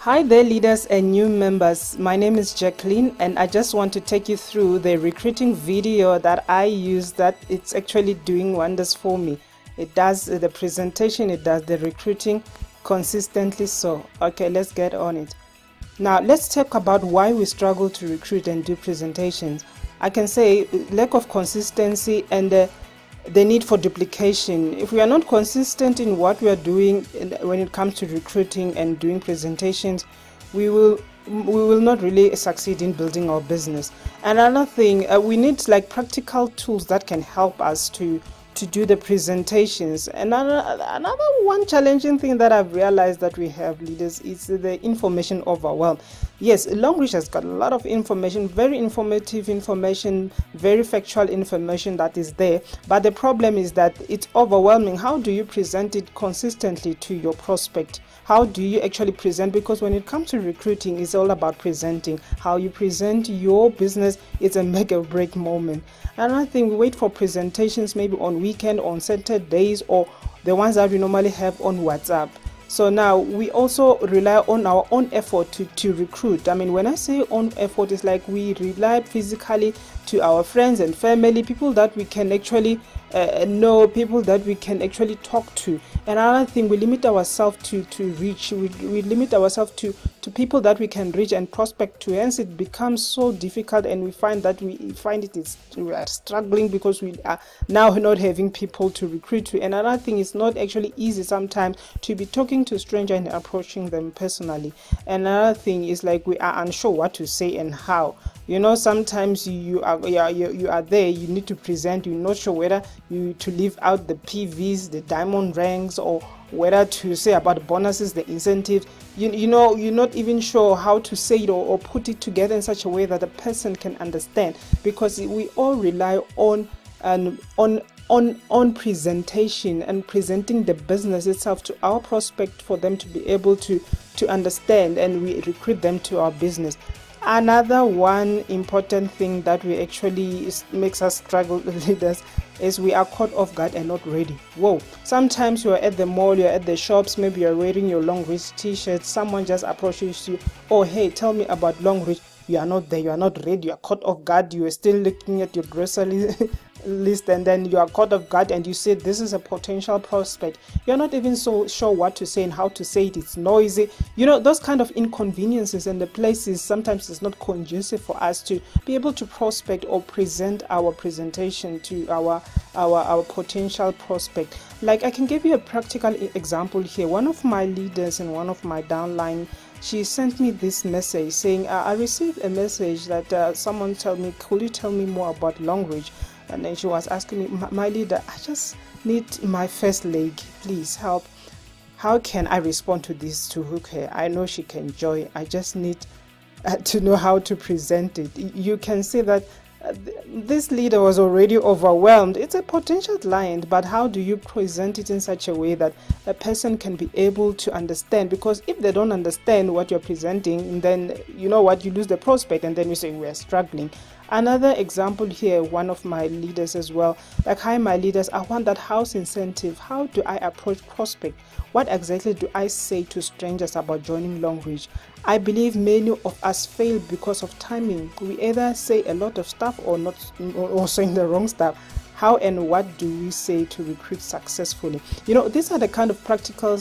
Hi there, leaders and new members. My name is Jacqueline, and I just want to take you through the recruiting video that I use that it's actually doing wonders for me. It does the presentation, it does the recruiting consistently. So, okay, let's get on it. Now, let's talk about why we struggle to recruit and do presentations. I can say lack of consistency and the need for duplication. If we are not consistent in what we are doing when it comes to recruiting and doing presentations, we will not really succeed in building our business. Another thing, we need like practical tools that can help us to do the presentations. Another one challenging thing that I've realized that we have, leaders, is the information overwhelm. Yes, Longreach has got a lot of information, very informative information, very factual information that is there, but the problem is that it's overwhelming. How do you present it consistently to your prospect? How do you actually present? Because when it comes to recruiting, it's all about presenting. How you present your business is a make or break moment. Another thing, we wait for presentations maybe on weekend, on Saturdays, or the ones that we normally have on WhatsApp. So now we also rely on our own effort to recruit. I mean, when I say own effort, it's like we rely physically to our friends and family, people that we can actually know, people that we can actually talk to. Another thing, we limit ourselves to reach. We limit ourselves to people that we can reach and prospect to. Hence, it becomes so difficult, and we find we are struggling because we are now not having people to recruit to. Another thing, is not actually easy sometimes to be talking to strangers and approaching them personally. Another thing is like we are unsure what to say and how. You know, sometimes you are there, you need to present, you're not sure whether you to leave out the PVs, the diamond ranks, or whether to say about bonuses, the incentives. You know, you're not even sure how to say it or put it together in such a way that the person can understand, because we all rely on presentation and presenting the business itself to our prospect for them to be able to understand, and we recruit them to our business. Another one important thing that we actually makes us struggle, leaders, is we are caught off guard and not ready. Whoa, sometimes you're at the mall, you're at the shops, maybe you're wearing your Longreach t-shirt, someone just approaches you, oh hey, tell me about Longreach. You are not there, you are not ready, you are caught off guard, you are still looking at your grocery list, and then you are caught off guard and you say this is a potential prospect. You're not even so sure what to say and how to say it. It's noisy. You know, those kind of inconveniences and the places sometimes it's not conducive for us to be able to prospect or present our presentation to our potential prospect. Like, I can give you a practical example here. One of my leaders and one of my downline, she sent me this message saying, I received a message that someone told me, could you tell me more about Longreach? And then she was asking me, my leader, I just need my first leg, please help. How can I respond to this to hook her? I know she can join. I just need to know how to present it. You can see that this leader was already overwhelmed. It's a potential client, but how do you present it in such a way that a person can be able to understand? Because if they don't understand what you're presenting, then you know what, you lose the prospect, and then you say we're struggling. Another example here, one of my leaders as well, like, hi my leaders, I want that house incentive. How do I approach prospect? What exactly do I say to strangers about joining Longreach? I believe many of us fail because of timing. We either say a lot of stuff or not, or saying the wrong stuff. How and what do we say to recruit successfully? You know, these are the kind of practical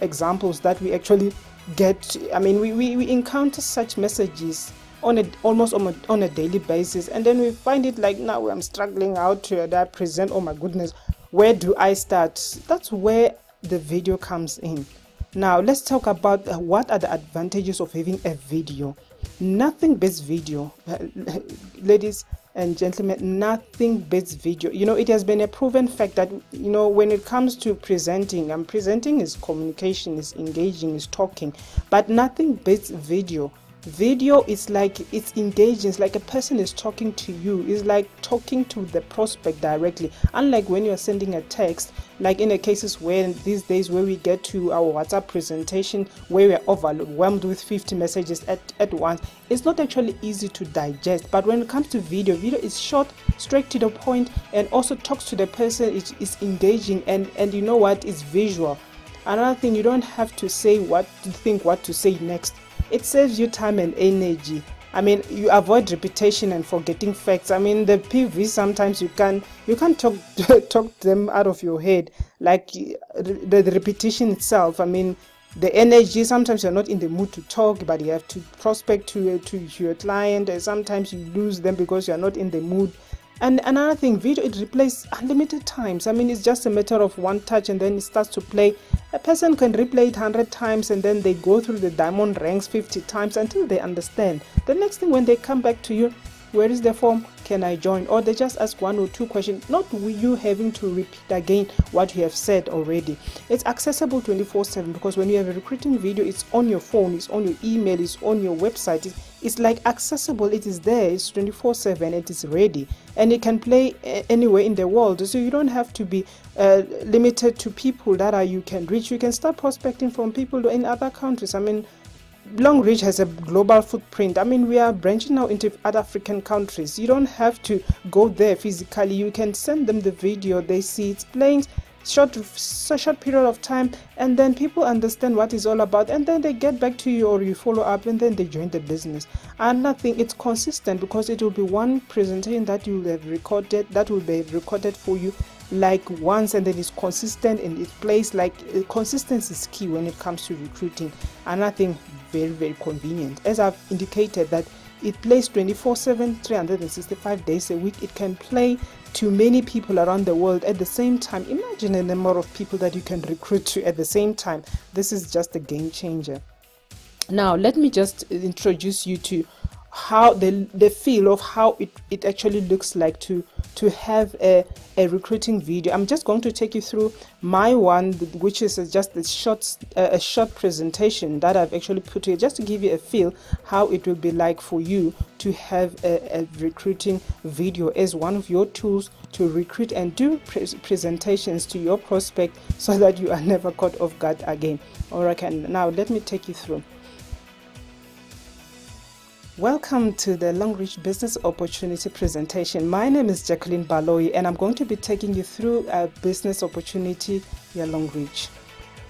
examples that we actually get. I mean, we encounter such messages almost on a daily basis, and then we find it like, now I'm struggling out to present. Oh my goodness, where do I start? That's where the video comes in. Now let's talk about what are the advantages of having a video. Nothing beats video, ladies and gentlemen, nothing beats video. You know, it has been a proven fact that, you know, when it comes to presenting, and presenting is communication, is engaging, is talking, but nothing beats video. Video is like, it's engaging. It's like a person is talking to you. It's like talking to the prospect directly, unlike when you're sending a text, like in the cases where these days where we get to our WhatsApp presentation where we're overwhelmed with 50 messages at once. It's not actually easy to digest. But when it comes to video is short, straight to the point, and also talks to the person. It's engaging, and you know what, it's visual. Another thing, you don't have to think what to say next. It saves you time and energy. I mean, you avoid repetition and forgetting facts. I mean, the PV, sometimes you can't talk them out of your head, like the repetition itself. I mean, the energy, sometimes you're not in the mood to talk, but you have to prospect to your client, and sometimes you lose them because you're not in the mood. And another thing, video, it replays unlimited times. I mean, it's just a matter of one touch and then it starts to play. A person can replay it 100 times and then they go through the diamond ranks 50 times until they understand. The next thing, when they come back to you, where is the form? Can I join? Or they just ask 1 or 2 questions, not you having to repeat again what you have said already. It's accessible 24/7, because when you have a recruiting video, it's on your phone, it's on your email, it's on your website. It's like accessible, it is there, it's 24/7, it is ready, and it can play anywhere in the world. So you don't have to be limited to people that you can reach. You can start prospecting from people in other countries. I mean, Long Reach has a global footprint. I mean, we are branching now into other African countries. You don't have to go there physically. You can send them the video, they see it's playing short period of time, and then people understand what it's all about, and then they get back to you or you follow up, and then they join the business. And nothing, it's consistent, because it will be one presentation that you will have recorded, that will be recorded for you like once, and then it's consistent and it plays. Like consistency is key when it comes to recruiting. And I think very, very convenient, as I've indicated, that it plays 24/7, 365 days a week. It can play to many people around the world at the same time. Imagine the number of people that you can recruit to at the same time. This is just a game changer. Now let me just introduce you to how the feel of how it actually looks like to have a recruiting video. I'm just going to take you through my one, which is just a short presentation that I've actually put here, just to give you a feel how it will be like for you to have a recruiting video as one of your tools to recruit and do presentations to your prospect, so that you are never caught off guard again. All right, and now let me take you through. Welcome to the Long Reach Business Opportunity presentation. My name is Jacqueline Baloyi, and I'm going to be taking you through a business opportunity via Long Reach.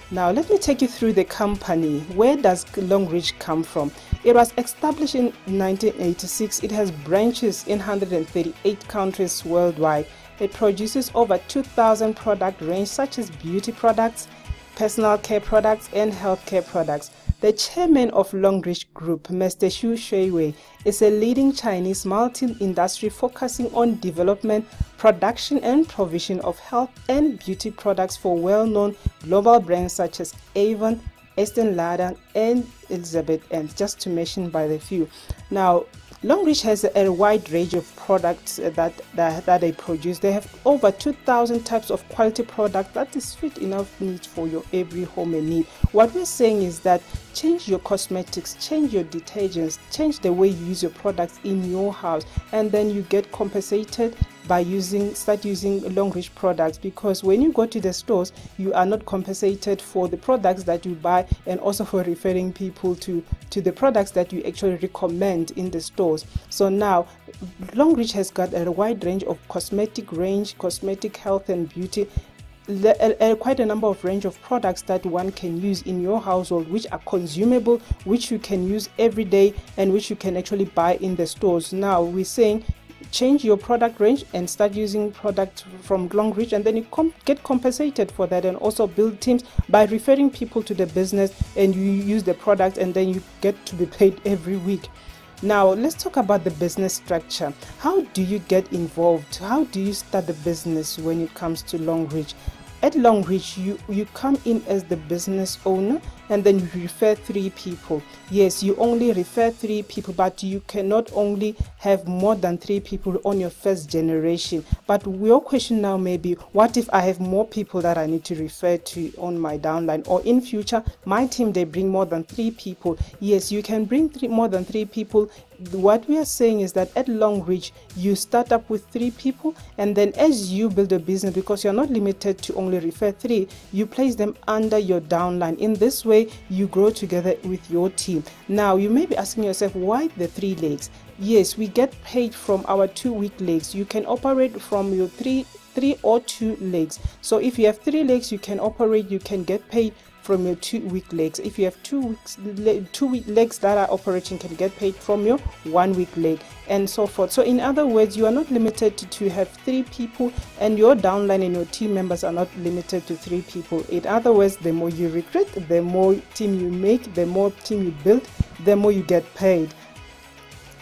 Now, let me take you through the company. Where does Long Reach come from? It was established in 1986. It has branches in 138 countries worldwide. It produces over 2,000 product range, such as beauty products, personal care products, and healthcare products. The chairman of Long Reach Group, Mr. Xu Shuiwei, is a leading Chinese multi-industry focusing on development, production, and provision of health and beauty products for well-known global brands such as Avon, Estee Lauder, and Elizabeth, and just to mention by the few. Now, Long Reach has a wide range of products that they produce. They have over 2,000 types of quality product that is fit enough needs for your every home and need. What we're saying is that change your cosmetics, change your detergents, change the way you use your products in your house, and then you get compensated by start using Long Reach products, because when you go to the stores, you are not compensated for the products that you buy, and also for referring people to the products that you actually recommend in the stores. So now Long Reach has got a wide range of cosmetic health and beauty, quite a number of range of products that one can use in your household, which are consumable, which you can use every day, and which you can actually buy in the stores. Now we're saying change your product range and start using product from Long Reach, and then you get compensated for that, and also build teams by referring people to the business, and you use the product, and then you get to be paid every week. Now let's talk about the business structure. How do you get involved? How do you start the business when it comes to Long Reach? At Long Reach, you come in as the business owner, and then you refer 3 people. Yes, you only refer 3 people, but you cannot only have more than 3 people on your first generation. But your question now may be, what if I have more people that I need to refer to on my downline, or in future my team, they bring more than 3 people? Yes, you can bring more than 3 people. What we are saying is that at Long Reach, you start up with 3 people, and then as you build a business, because you're not limited to only refer 3, you place them under your downline. In this way, you grow together with your team. Now you may be asking yourself, why the 3 legs? Yes, we get paid from our 2 weak legs. You can operate from your 3 or 2 legs. So if you have 3 legs, you can operate, you can get paid from your 2-week legs. If you have 2-week legs that are operating, can get paid from your 1-week leg, and so forth. So in other words, you are not limited to have 3 people, and your downline and your team members are not limited to 3 people. In other words, the more you recruit, the more team you make, the more team you build, the more you get paid.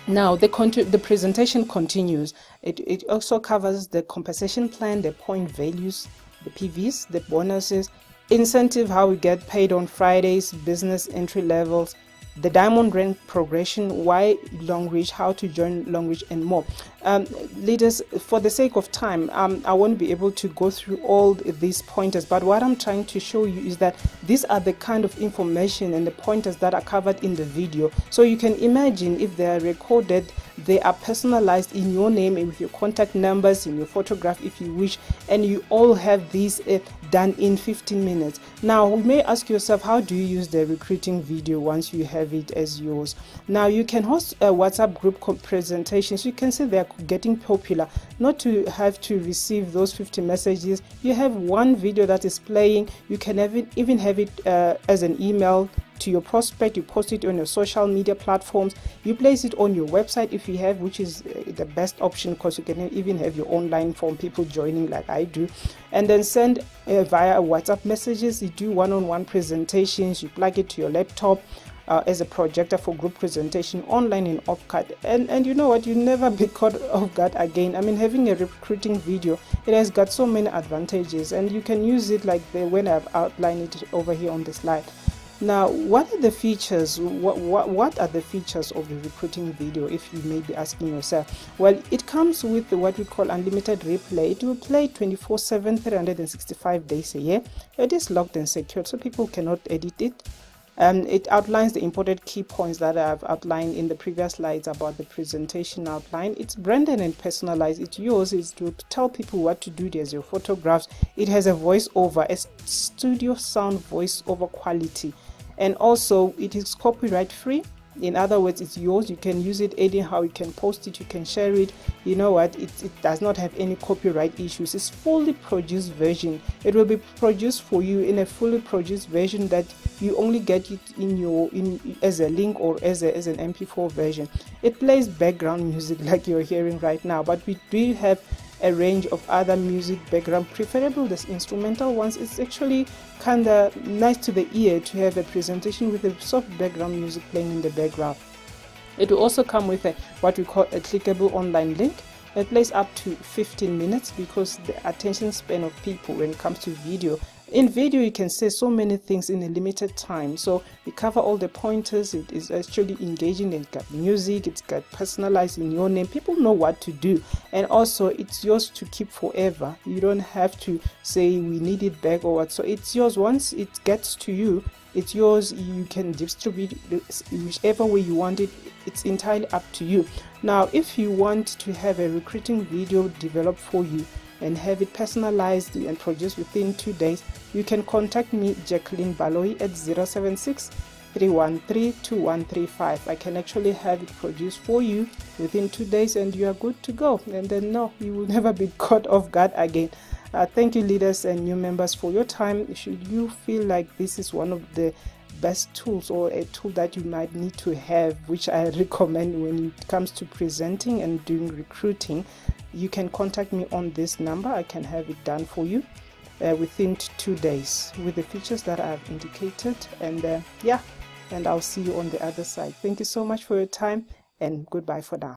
Now the presentation continues. It also covers the compensation plan, the point values, the PVs, the bonuses, incentive, how we get paid on Fridays, business entry levels, the diamond rank progression, why Long Reach, how to join Long Reach, and more. Leaders, for the sake of time, I won't be able to go through all these pointers, but what I'm trying to show you is that these are the kind of information and the pointers that are covered in the video. So you can imagine if they are recorded, they are personalized in your name and with your contact numbers, in your photograph if you wish, and you all have these done in 15 minutes. Now we may ask yourself, how do you use the recruiting video once you have it as yours? Now you can host a WhatsApp group presentations. You can see they're getting popular. Not to have to receive those 50 messages, you have one video that is playing. You can even have it as an email to your prospect. You post it on your social media platforms, you place it on your website if you have, which is the best option, because you can even have your online form, people joining like I do, and then send via WhatsApp messages. You do one-on-one presentations, you plug it to your laptop as a projector for group presentation online in OffCard, and you know what, you never be caught off guard again. I mean, having a recruiting video, it has got so many advantages, and you can use it like when I've outlined it over here on the slide. Now, what are the features? What are the features of the recruiting video, if you may be asking yourself? Well, it comes with what we call unlimited replay. It will play 24/7, 365 days a year. It is locked and secured, so people cannot edit it. It outlines the important key points that I've outlined in the previous slides about the presentation outline. It's branded and personalized. It's yours. It's to tell people what to do. There's your photographs. It has a voiceover, a studio sound voiceover quality, and also it is copyright free. In other words, it's yours. You can use it anyhow. You can post it, you can share it. You know what, it does not have any copyright issues. It's fully produced version. It will be produced for you in a fully produced version that you only get it as a link or as an MP4 version. It plays background music like you're hearing right now, but we do have a range of other music background, preferable the instrumental ones. It's actually kind of nice to the ear to have a presentation with a soft background music playing in the background. It will also come with what we call a clickable online link. It plays up to 15 minutes because the attention span of people when it comes to video. In video, you can say so many things in a limited time. So we cover all the pointers. It is actually engaging. It's got music. It's got personalized in your name. People know what to do. And also, it's yours to keep forever. You don't have to say we need it back or what. So it's yours. Once it gets to you, it's yours. You can distribute it whichever way you want it. It's entirely up to you. Now, if you want to have a recruiting video developed for you and have it personalized and produced within 2 days, you can contact me, Jacqueline Baloyi, at 076-313-2135. I can actually have it produced for you within 2 days and you are good to go. And then no, you will never be caught off guard again. Thank you, leaders and new members, for your time. Should you feel like this is one of the best tools or a tool that you might need to have, which I recommend when it comes to presenting and doing recruiting, you can contact me on this number. I can have it done for you within 2 days with the features that I've indicated. And yeah, and I'll see you on the other side. Thank you so much for your time, and goodbye for now.